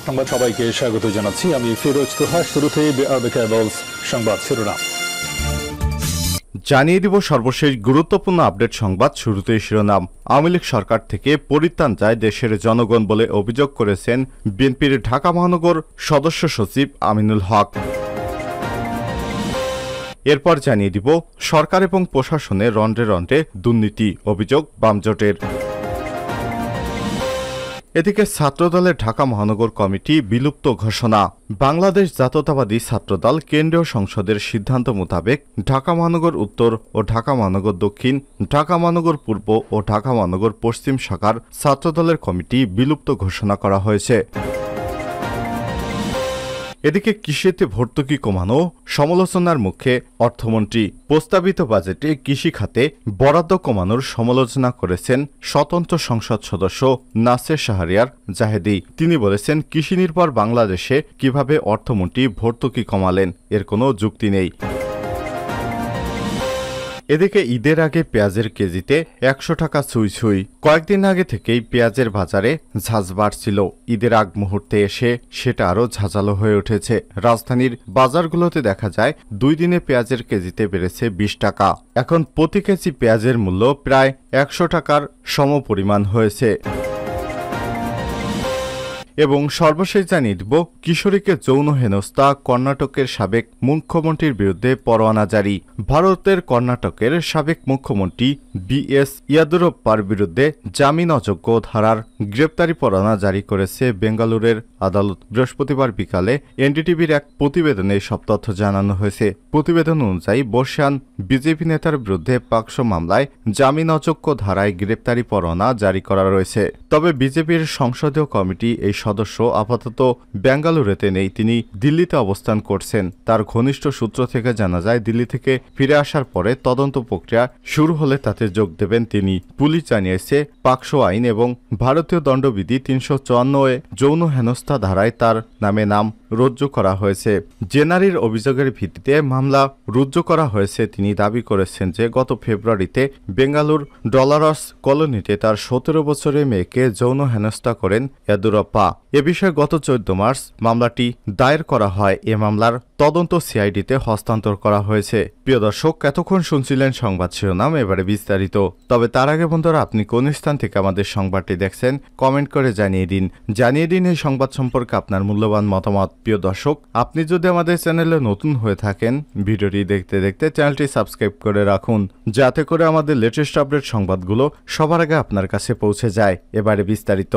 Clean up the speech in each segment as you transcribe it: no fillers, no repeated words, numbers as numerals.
সংবাদ সবাইকে স্বাগত জানাচ্ছি। আমি ফিরোজ তোহা। শুরুতে সংবাদ শিরোনাম জানিয়ে দিব সর্বশেষ গুরুত্বপূর্ণ আপডেট সংবাদ। শুরুতেই শিরোনাম। আওয়ামী লীগ সরকার থেকে পরিত্রাণ চায় দেশের জনগণ বলে অভিযোগ করেছেন বিএনপির ঢাকা মহানগর সদস্য সচিব আমিনুল হক। এরপর জানিয়ে দিব সরকার এবং প্রশাসনে রন্ধ্রে রন্ধ্রে দুর্নীতি, অভিযোগ বামজোটের। এদিকে ছাত্রদলের ঢাকা মহানগর কমিটি বিলুপ্ত ঘোষণা। বাংলাদেশ জাতীয়তাবাদী ছাত্রদল কেন্দ্রীয় সংসদের সিদ্ধান্ত মোতাবেক ঢাকা মহানগর উত্তর ও ঢাকা মহানগর দক্ষিণ, ঢাকা মহানগর পূর্ব ও ঢাকা মহানগর পশ্চিম শাখার ছাত্রদলের কমিটি বিলুপ্ত ঘোষণা করা হয়েছে। এদিকে কৃষিতে ভর্তুকি কমানো সমালোচনার মুখে অর্থমন্ত্রী। প্রস্তাবিত বাজেটে কৃষি খাতে বরাদ্দ কমানোর সমালোচনা করেছেন স্বতন্ত্র সংসদ সদস্য নাসের শাহরিয়ার জাহেদি। তিনি বলেছেন, কৃষি নির্ভর বাংলাদেশে কিভাবে অর্থমন্ত্রী ভর্তুকি কমালেন, এর কোনো যুক্তি নেই। এদিকে ঈদের আগে পেঁয়াজের কেজিতে ১০০ টাকা ছুঁই ছুঁই। কয়েকদিন আগে থেকেই পেঁয়াজের বাজারে ঝাঁঝ বাড়ছিল। ঈদের আগ মুহূর্তে এসে সেটা আরও ঝাঁঝালো হয়ে উঠেছে। রাজধানীর বাজারগুলোতে দেখা যায় ২ দিনে পেঁয়াজের কেজিতে বেড়েছে ২০ টাকা। এখন প্রতি কেজি পেঁয়াজের মূল্য প্রায় ১০০ টাকার সমপরিমাণ হয়েছে। এবং সর্বশেষ জানিয়ে দিব কিশোরীকে যৌন হেনস্থা, কর্ণাটকের সাবেক মুখ্যমন্ত্রীর বিরুদ্ধে পরোয়ানা জারি। ভারতের কর্ণাটকের সাবেক মুখ্যমন্ত্রী বি.এস. ইয়েদিউরাপ্পার বিরুদ্ধে জামিন অযোগ্য ধারার গ্রেপ্তারি পরোয়ানা জারি করেছে বেঙ্গালুরুর আদালত। বৃহস্পতিবার বিকালে এনডিটিভির এক প্রতিবেদনে সব তথ্য জানানো হয়েছে। প্রতিবেদন অনুযায়ী বর্ষিয়ান বিজেপি নেতার বিরুদ্ধে পাকসো মামলায় জামিন অযোগ্য ধারায় গ্রেপ্তারি পরোয়ানা জারি করা রয়েছে। তবে বিজেপির সংসদীয় কমিটি এই সদস্য আপাতত বেঙ্গালুরুতে নেই, তিনি দিল্লিতে অবস্থান করছেন। তার ঘনিষ্ঠ সূত্র থেকে জানা যায়, দিল্লি থেকে ফিরে আসার পরে তদন্ত প্রক্রিয়া শুরু হলে তাতে যোগ দেবেন তিনি। পুলিশ জানিয়েছে, পাকসো আইন এবং ভারতীয় দণ্ডবিধি ৩৫৪ যৌন হেনস্থা ধারায় তার নামে নাম রুজু করা হয়েছে। যে নারীর অভিযোগের ভিত্তিতে মামলা রুজু করা হয়েছে, তিনি দাবি করেছেন যে গত ফেব্রুয়ারিতে বেঙ্গালুর ডলারস কলোনিতে তার ১৭ বছরের মেয়েকে যৌন হেনস্থা করেন ইয়েদিউরাপ্পা। এ বিষয়ে গত ১৪ মার্চ মামলাটি দায়ের করা হয়। এ মামলার তদন্ত সিআইডিতে হস্তান্তর করা হয়েছে। প্রিয় দর্শক, এতক্ষণ শুনছিলেন সংবাদ শিরোনাম, এবারে বিস্তারিত। তবে তার আগে বন্ধুরা, আপনি কোন স্থান থেকে আমাদের সংবাদটি দেখছেন কমেন্ট করে জানিয়ে দিন এই সংবাদ সম্পর্কে আপনার মূল্যবান মতামত। প্রিয় দর্শক, আপনি যদি আমাদের চ্যানেলে নতুন হয়ে থাকেন, ভিডিওটি দেখতে দেখতে চ্যানেলটি সাবস্ক্রাইব করে রাখুন, যাতে করে আমাদের লেটেস্ট আপডেট সংবাদগুলো সবার আগে আপনার কাছে পৌঁছে যায়। এবারে বিস্তারিত।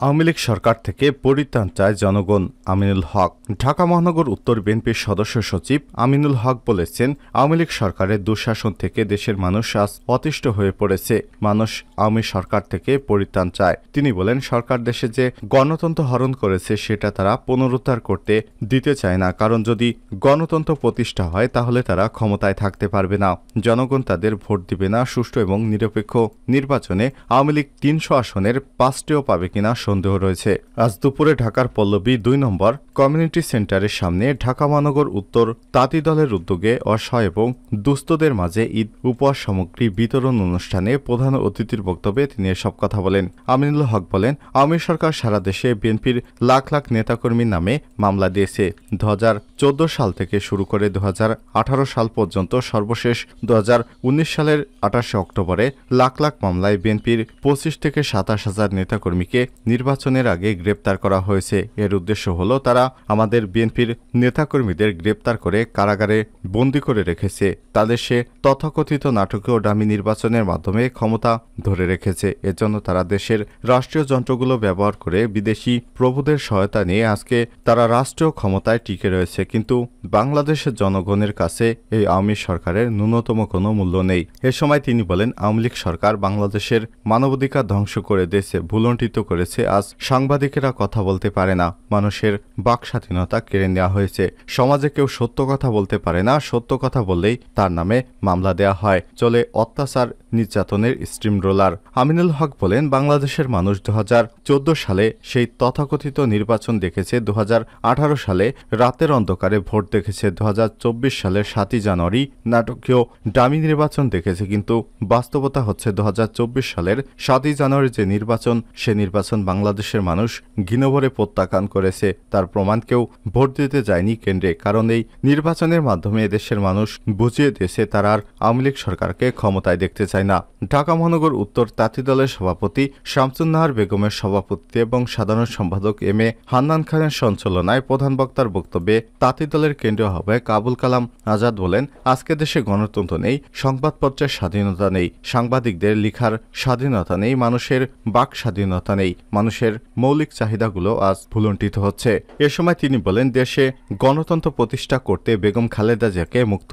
আওয়ামী লীগ সরকার থেকে পরিত্রাণ চায় জনগণ, আমিনুল হক। ঢাকা মহানগর উত্তর বিএনপির সদস্য সচিব আমিনুল হক বলেছেন, আওয়ামী লীগ সরকারের দুঃশাসন থেকে দেশের মানুষ আজ অতিষ্ঠ হয়ে পড়েছে। মানুষ আওয়ামী সরকার থেকে পরিত্রাণ চায়। তিনি বলেন, সরকার দেশে যে গণতন্ত্র হরণ করেছে সেটা তারা পুনরুদ্ধার করতে দিতে চায় না, কারণ যদি গণতন্ত্র প্রতিষ্ঠা হয় তাহলে তারা ক্ষমতায় থাকতে পারবে না। জনগণ তাদের ভোট দিবে না। সুষ্ঠু এবং নিরপেক্ষ নির্বাচনে আওয়ামী লীগ ৩০০ আসনের ৫টিও পাবে কিনা সন্দেহ রয়েছে। আজ দুপুরে ঢাকার পল্লবী ২ নম্বর কমিউনিটি সেন্টারের সামনে ঢাকা মহানগর উত্তর তাঁতি দলের উদ্যোগে অসহায় এবং দুস্থদের মাঝে ঈদ উপহার সামগ্রী বিতরণ অনুষ্ঠানে প্রধান অতিথির বক্তব্যে তিনি এসব কথা বলেন। আমিনুল হক বলেন, আওয়ামী সরকার সারা দেশে বিএনপির লাখ লাখ নেতাকর্মীর নামে মামলা দিয়েছে। ২০১৪ সাল থেকে শুরু করে ২০১৮ সাল পর্যন্ত সর্বশেষ ২০১৯ সালের ২৮ অক্টোবরে লাখ লাখ মামলায় বিএনপির ২৫ থেকে ২৭ হাজার নেতাকর্মীকে নির্বাচনের আগে গ্রেপ্তার করা হয়েছে। এর উদ্দেশ্য হল তারা আমাদের বিএনপির নেতাকর্মীদের গ্রেপ্তার করে কারাগারে বন্দী করে রেখেছে। তাদের সে তথাকথিত নাটকীয় ডামি নির্বাচনের মাধ্যমে ক্ষমতা ধরে রেখেছে। এজন্য তারা দেশের রাষ্ট্রীয় যন্ত্রগুলো ব্যবহার করে বিদেশি প্রভুদের সহায়তা নিয়ে আজকে তারা রাষ্ট্রীয় ক্ষমতায় টিকে রয়েছে। কিন্তু বাংলাদেশের জনগণের কাছে এই আওয়ামী সরকারের ন্যূনতম কোনো মূল্য নেই। এ সময় তিনি বলেন, আওয়ামী লীগ সরকার বাংলাদেশের মানবাধিকার ধ্বংস করে দিয়েছে, ভুলণ্ঠিত করেছে। আজ সাংবাদিকেরা কথা বলতে পারে না, মানুষের বাক স্বাধীনতা কেড়ে নেওয়া হয়েছে। সমাজে কেউ সত্য কথা বলতে পারে না, সত্য কথা বললেই তার নামে মামলা দেয়া হয়। চলে অত্যাচার নির্যাতনের স্ট্রিম রোলার। আমিনুল হক বলেন, বাংলাদেশের মানুষ ২০১৪ সালে সেই তথাকথিত নির্বাচন দেখেছে, ২০১৮ সালে রাতের অন্ধকারে ভোট দেখেছে, ২০২৪ সালের ৭ই জানুয়ারি নাটকীয় ডামি নির্বাচন দেখেছে। কিন্তু বাস্তবতা হচ্ছে ২০২৪ সালের ৭ই জানুয়ারি যে নির্বাচন, সে নির্বাচন বাংলাদেশের মানুষ ঘৃণভরে প্রত্যাখ্যান করেছে। তার প্রমাণ কেউ ভোট দিতে যায়নি কেন্দ্রে, কারণ এই নির্বাচনের মাধ্যমে এদেশের মানুষ বুঝিয়ে দিয়েছে তারা আর আওয়ামী লীগ সরকারকে ক্ষমতায় দেখতে চায় না। ঢাকা মহানগর উত্তর তাঁতি দলের সভাপতি শামসুন নাহার বেগমের সভাপতিত্বে এবং সাধারণ সম্পাদক এম এ হান্নান খানের সঞ্চালনায় প্রধান বক্তার বক্তব্যে তাঁতি দলের কেন্দ্রীয় আহ্বায়ক আবুল কালাম আজাদ বলেন, আজকে দেশে গণতন্ত্র নেই, সংবাদপত্রের স্বাধীনতা নেই, সাংবাদিকদের লিখার স্বাধীনতা নেই, মানুষের বাক স্বাধীনতা নেই, মানুষের মৌলিক চাহিদাগুলো আজ ভুলুণ্ঠিত হচ্ছে। এ সময় তিনি বলেন, দেশে গণতন্ত্র প্রতিষ্ঠা করতে বেগম খালেদা জিয়াকে মুক্ত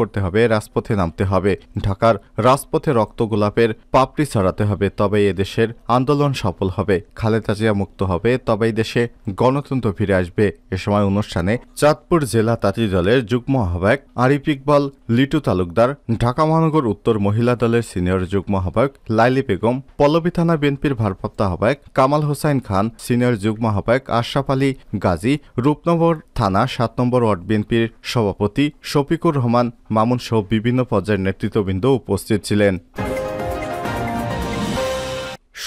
করতে হবে, রাজপথে নামতে হবে, ঢাকার রাজপথে রক্ত গোলাপের পাপড়ি ছড়াতে হবে, তবেই এদেশের আন্দোলন সফল হবে। খালেদা জিয়া মুক্ত হবে, তবেই দেশে গণতন্ত্র ফিরে আসবে। এ সময় অনুষ্ঠানে চাঁদপুর জেলা তাঁতি দলের যুগ্ম আহ্বায়ক আরিফ ইকবাল, লিটু তালুকদার, ঢাকা মহানগর উত্তর মহিলা দলের সিনিয়র যুগ্ম আহ্বায়ক লাইলি বেগম, পল্লবী থানা বিএনপির ভারপ্রাপ্ত আহ্বায়ক কামাল হোসাইন খান, সিনিয়র যুগ্ম আহ্বায়ক আশরাফ আলী গাজী, রূপনগর থানা ৭ নম্বর ওয়ার্ড বিএনপির সভাপতি শফিকুর রহমান মামুন সহ বিভিন্ন পর্যায়ের নেতৃত্ববৃন্দ উপস্থিত ছিলেন।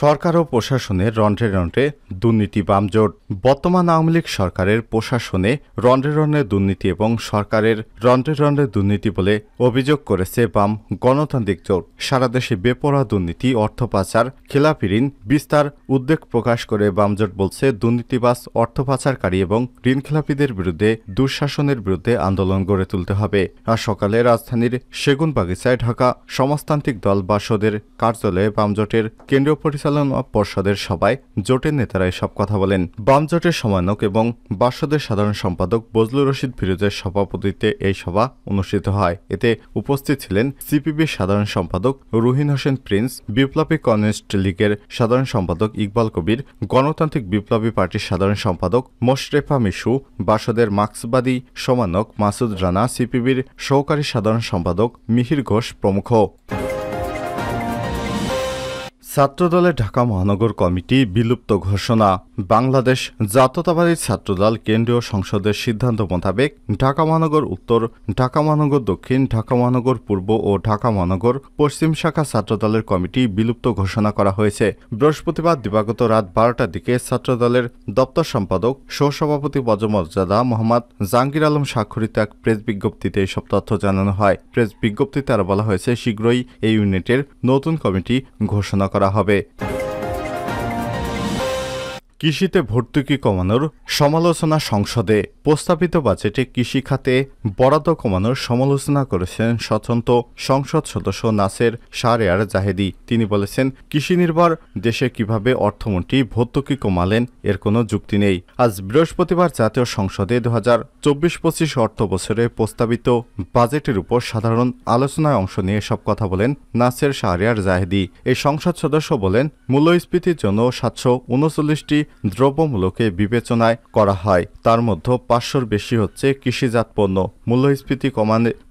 সরকার ও প্রশাসনের রন্ধ্রে রন্ধ্রে দুর্নীতি বামজোট। বর্তমান আওয়ামী লীগ সরকারের প্রশাসনে রন্ধ্রে রন্ধ্রে দুর্নীতি এবং সরকারের রন্ধ্রে রন্ধ্রে দুর্নীতি বলে অভিযোগ করেছে বাম গণতান্ত্রিক জোট। সারা দেশে বেপরোয়া দুর্নীতি, অর্থ পাচার, খেলাপি ঋণ বিস্তার উদ্বেগ প্রকাশ করে বামজোট বলছে, দুর্নীতিবাজ, অর্থ পাচারকারী এবং ঋণ খেলাপিদের বিরুদ্ধে দুঃশাসনের বিরুদ্ধে আন্দোলন গড়ে তুলতে হবে। আজ সকালে রাজধানীর সেগুনবাগিচায় ঢাকা সমাজতান্ত্রিক দল বাসদের কার্যালয়ে বামজোটের কেন্দ্রীয় পরিচালনা পর্ষদের সভায় জোটের নেতারা এসব কথা বলেন। বামজোটের সমন্বয়ক এবং বাসদের সাধারণ সম্পাদক বজলুর রশিদ ফিরোজের সভাপতিত্বে এই সভা অনুষ্ঠিত হয়। এতে উপস্থিত ছিলেন সিপিবির সাধারণ সম্পাদক রুহিন হোসেন প্রিন্স, বিপ্লবী কমিউনিস্ট লীগের সাধারণ সম্পাদক ইকবাল কবির, গণতান্ত্রিক বিপ্লবী পার্টির সাধারণ সম্পাদক মোশরেফা মিশু, বাসদের মার্ক্সবাদী সমন্বয়ক মাসুদ রানা, সিপিবির সহকারী সাধারণ সম্পাদক মিহির ঘোষ প্রমুখ। ছাত্রদলের ঢাকা মহানগর কমিটি বিলুপ্ত ঘোষণা। বাংলাদেশ জাতীয়তাবাদী ছাত্রদল কেন্দ্রীয় সংসদের সিদ্ধান্ত মোতাবেক ঢাকা মহানগর উত্তর, ঢাকা মহানগর দক্ষিণ, ঢাকা মহানগর পূর্ব ও ঢাকা মহানগর পশ্চিম শাখা ছাত্রদলের কমিটি বিলুপ্ত ঘোষণা করা হয়েছে। বৃহস্পতিবার দিবাগত রাত 12টার দিকে ছাত্রদলের দপ্তর সম্পাদক সহসভাপতি পদমর্যাদা মোহাম্মদ জাহাঙ্গীর আলম স্বাক্ষরিত এক প্রেস বিজ্ঞপ্তিতে এসব তথ্য জানানো হয়। প্রেস বিজ্ঞপ্তিতে আরও বলা হয়েছে, শীঘ্রই এই ইউনিটের নতুন কমিটি ঘোষণা করা হবে। কৃষিতে ভর্তুকি কমানোর সমালোচনা সংসদে। প্রস্তাবিত বাজেটে কৃষি খাতে বরাদ্দ কমানোর সমালোচনা করেছেন স্বতন্ত্র সংসদ সদস্য নাসের শাহরিয়ার জাহেদি। তিনি বলেছেন, কৃষি নির্ভর দেশে কিভাবে অর্থমন্ত্রী ভর্তুকি কমালেন এর কোনো যুক্তি নেই। আজ বৃহস্পতিবার জাতীয় সংসদে 2024-25 অর্থ বছরে প্রস্তাবিত বাজেটের উপর সাধারণ আলোচনায় অংশ নিয়ে সব কথা বলেন নাসের শাহরিয়ার জাহেদি। এই সংসদ সদস্য বলেন, মূল্যস্ফীতির জন্য 739টি দ্রব্যমূল্যকে বিবেচনায় করা হয়, তার মধ্যে 500-র বেশি হচ্ছে কৃষিজাত পণ্য। মূল্যস্ফীতি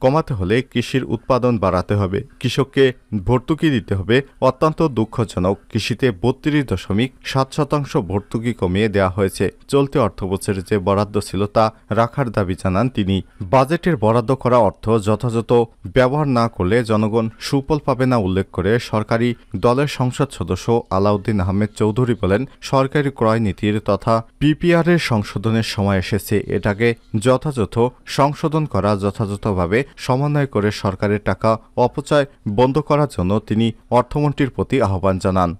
কমাতে হলে কৃষির উৎপাদন বাড়াতে হবে, কৃষককে ভর্তুকি দিতে হবে। অত্যন্ত দুঃখজনক, কৃষিতে 32.7% ভর্তুকি কমিয়ে দেওয়া হয়েছে। চলতি অর্থবছরে যে বরাদ্দ ছিল তা রাখার দাবি জানান তিনি। বাজেটের বরাদ্দ করা অর্থ যথাযথ ব্যবহার না করলে জনগণ সুফল পাবে না উল্লেখ করে সরকারি দলের সংসদ সদস্য আলাউদ্দিন আহমেদ চৌধুরী বলেন, সরকারি ক্রয় নীতির তথা পিপিআর-এর সংশোধনের সময় এসেছে। এটাকে যথাযথ সংশোধন করা, যথাযথভাবে সমন্বয় করে সরকারের টাকা অপচয় বন্ধ করার জন্য তিনি অর্থমন্ত্রীর প্রতি আহ্বান জানান।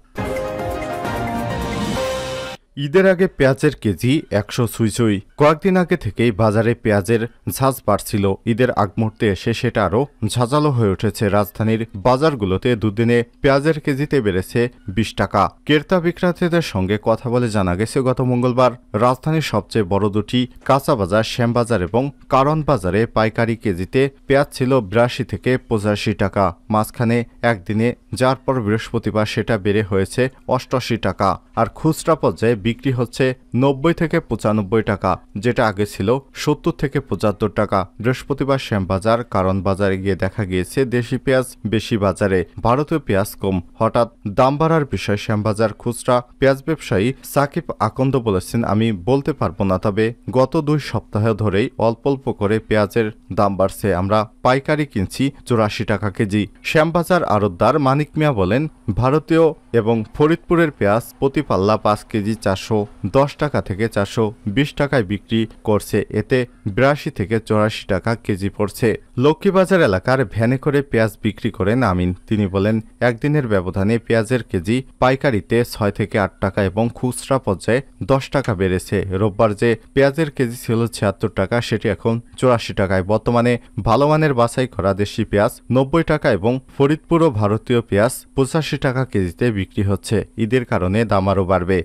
ঈদের আগে পেঁয়াজের কেজি 100 ছুঁই। কয়েকদিন আগে থেকেই বাজারে পেঁয়াজের ঝাঁজ বাড়ছিল। ঈদের আগ মুহূর্তে এসে সেটা আরও ঝাঁঝালো হয়ে উঠেছে। রাজধানীর বাজারগুলোতে দুদিনে পেঁয়াজের কেজিতে বেড়েছে 20 টাকা। ক্রেতা বিক্রেতাদের সঙ্গে কথা বলে জানা গেছে, গত মঙ্গলবার রাজধানীর সবচেয়ে বড় দুটি কাঁচা বাজার শ্যামবাজার এবং কারণ বাজারে পাইকারি কেজিতে পেঁয়াজ ছিল 82 থেকে 85 টাকা। মাঝখানে একদিনে, যার পর বৃহস্পতিবার সেটা বেড়ে হয়েছে 88 টাকা। আর খুচরা পর্যায়ে বিক্রি হচ্ছে 90 থেকে 95 টাকা, যেটা আগে ছিল 70 থেকে 75 টাকা। বৃহস্পতিবার শ্যামবাজার কারণ বাজারে গিয়ে দেখা গিয়েছে দেশি পেঁয়াজ বেশি বাজারে, ভারতীয় পেঁয়াজ কম। হঠাৎ দাম বাড়ার বিষয়ে শ্যামবাজার খুচরা পেঁয়াজ ব্যবসায়ী সাকিব আকন্দ বলেছেন, আমি বলতে পারবো না, তবে গত 2 সপ্তাহ ধরেই অল্প অল্প করে পেঁয়াজের দাম বাড়ছে। আমরা পাইকারি কিনছি 84 টাকা কেজি। শ্যামবাজার আড়তদার মানিক মিয়া বলেন, ভারতীয় এবং ফরিদপুরের পেঁয়াজ প্রতি পাল্লা 5 কেজি 410 টাকা থেকে 420 টাকায় বিক্রি করছে, এতে 82 থেকে 84 টাকা কেজি পড়ছে। লক্ষ্মীবাজার এলাকার ভ্যানে করে পেঁয়াজ বিক্রি করেন আমিন। তিনি বলেন, একদিনের ব্যবধানে পেঁয়াজের কেজি পাইকারিতে 6 থেকে 8 টাকা এবং খুচরা পর্যায়ে 10 টাকা বেড়েছে। রোববার যে পেঁয়াজের কেজি ছিল 76 টাকা, সেটি এখন 84 টাকায়। বর্তমানে ভালো মানের বাছাই করা দেশি পেঁয়াজ 90 টাকা এবং ফরিদপুর ও ভারতীয় পেঁয়াজ 85 টাকা কেজিতে বিক্রি হচ্ছে। ঈদের কারণে দাম আরও বাড়বে।